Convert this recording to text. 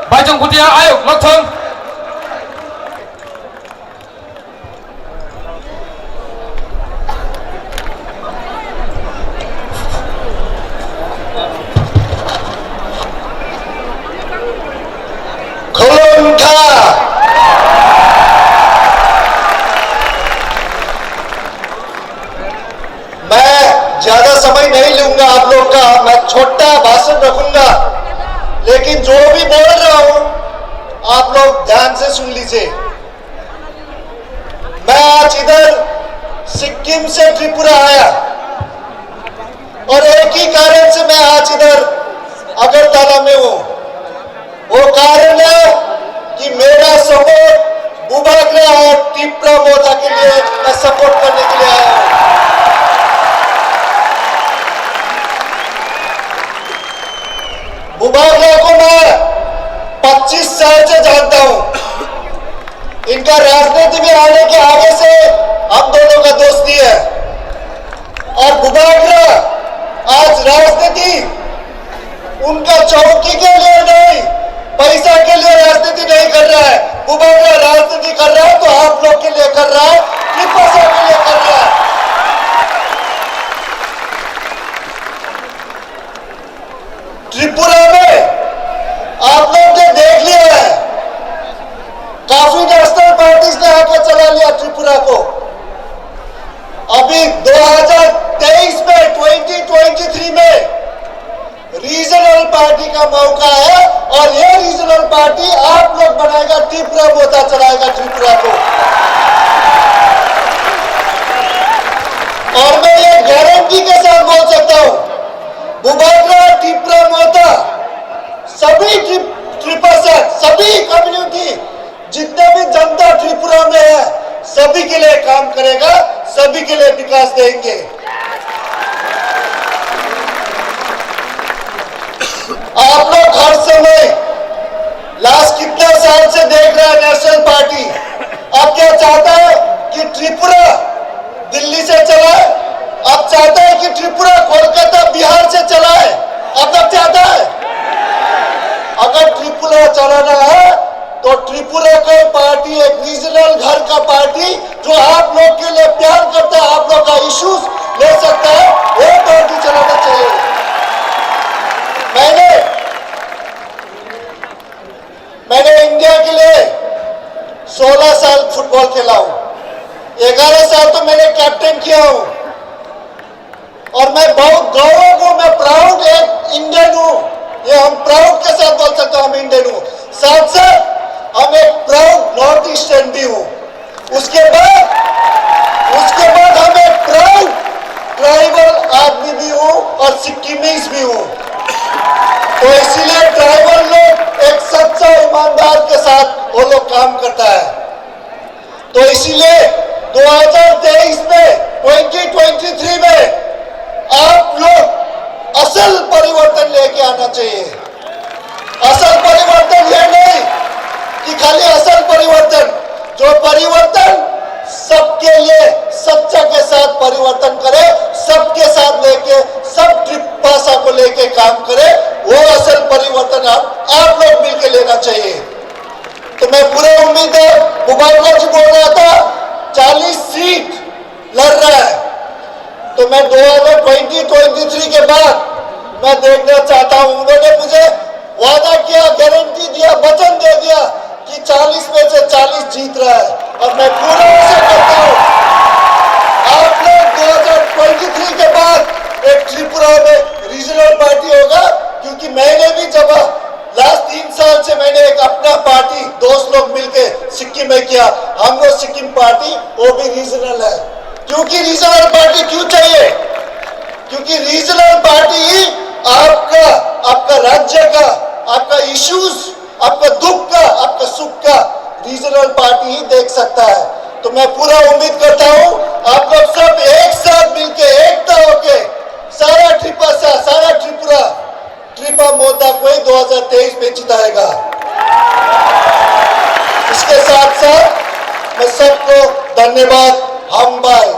Bajong Putih ayo langsung. मैं ज्यादा समय नहीं लूंगा आप लोग का, मैं छोटा भाषण रखूंगा, लेकिन जो भी बोल रहा हूं आप लोग ध्यान से सुन लीजिए। मैं आज इधर सिक्किम से त्रिपुरा आया और एक ही कारण से मैं आज इधर अगरतला में हूं। वो कारण है कि मेरा सपोर्ट बुबाग्रा और टिप्रा मोदा के लिए मैं सपोर्ट करने के लिए आया हूं। बुबाग्रा को मैं 25 साल से जानता हूं। इनका राजनीति में आने के आगे से हम दोनों का दोस्ती है और बुबाग्रा आज राजनीति उनका चौकी के लिए नहीं, पैसा के लिए राजनीति नहीं कर रहा है। बुबाग्रा राजनीति कर रहा है तो आप लोग के लिए कर रहा है, त्रिपुरा के लिए कर रहा है। त्रिपुरा में आप लोग ने देख लिया है, काफी नेशनल पार्टीज ने आके चला लिया त्रिपुरा को। अभी 2023 में 2023 में रीजनल पार्टी का मौका है और ये रीजनल पार्टी आप लोग बनाएगा, टिप्रा मोदा चलाएगा त्रिपुरा को। और मैं ये गारंटी के साथ बोल सकता हूं, बुबाग्रा टिप्रा मोदा सभी त्रिपासठ सभी कम्युनिटी जितने भी जनता त्रिपुरा में है सभी के लिए काम करेगा, सभी के लिए विकास देंगे। आप लोग हर समय लास्ट कितने साल से देख रहे हैं नेशनल पार्टी। अब क्या चाहता है कि त्रिपुरा दिल्ली से चलाए, अब चाहता है कि त्रिपुरा कोलकाता बिहार से चलाए। अब तक चाहता है अगर त्रिपुरा चलाना है तो त्रिपुरा का पार्टी एक रीजनल घर का पार्टी जो आप लोग के लिए प्यार करता है, आप लोग का इश्यूज ले सकता है, वो पार्टी चलाना चाहिए। मैंने इंडिया के लिए 16 साल फुटबॉल खेला हूं, 11 साल तो मैंने कैप्टन किया हूं और मैं बहुत गौरव हूं, मैं प्राउड एक इंडियन हूं। ये हम प्राउड के साथ बोल सकते हैं, हम इंडियन हूं। साथ साथ हम एक प्राउड नॉर्थ ईस्टर्न भी हूं। उसके बाद हम एक प्राउड ट्राइबल आदमी भी हूं और सिक्किमीज भी हूं। तो इसीलिए ट्राइबल लोग एक सच्चा ईमानदार के साथ वो लोग काम करता है। तो इसीलिए 2023 में 2023 में आप लोग असल परिवर्तन लेके आना चाहिए। असल परिवर्तन ये नहीं कि खाली असल परिवर्तन, जो परिवर्तन सबके लिए सच्चा के साथ परिवर्तन करे, सबके साथ लेके सब भाषा को लेके काम करे, वो असल परिवर्तन आप लोग मिलके लेना चाहिए। तो मैं पूरे उम्मीद है, बुबाग्रा जी बोल रहा था 40 सीट लड़ रहा है, तो मैं 2023 के बाद मैं देखना चाहता हूं। उन्होंने मुझे वादा किया, गारंटी दिया, वचन दे दिया कि 40 में से 40 जीत रहा है और मैं पूरा आशा करता हूं आप लोग 2023 के बाद एक त्रिपुरा में रीजनल पार्टी होगा। क्योंकि मैंने भी जब लास्ट 3 साल से मैंने एक अपना पार्टी दोस्त लोग मिलके सिक्किम में किया, हम लोग सिक्किम पार्टी वो भी रीजनल है। क्योंकि रीजनल पार्टी क्यों चाहिए? क्योंकि रीजनल पार्टी ही आपका राज्य का, आपका इश्यूज, आपका दुख का, आपका सुख का रीजनल पार्टी ही देख सकता है। तो मैं पूरा उम्मीद करता हूं आप लोग सब एक साथ मिलके एकता होके सारा त्रिपुरा मोदा को 2023 में जिताएगा। इसके साथ साथ मैं सबको धन्यवाद, हम बाय।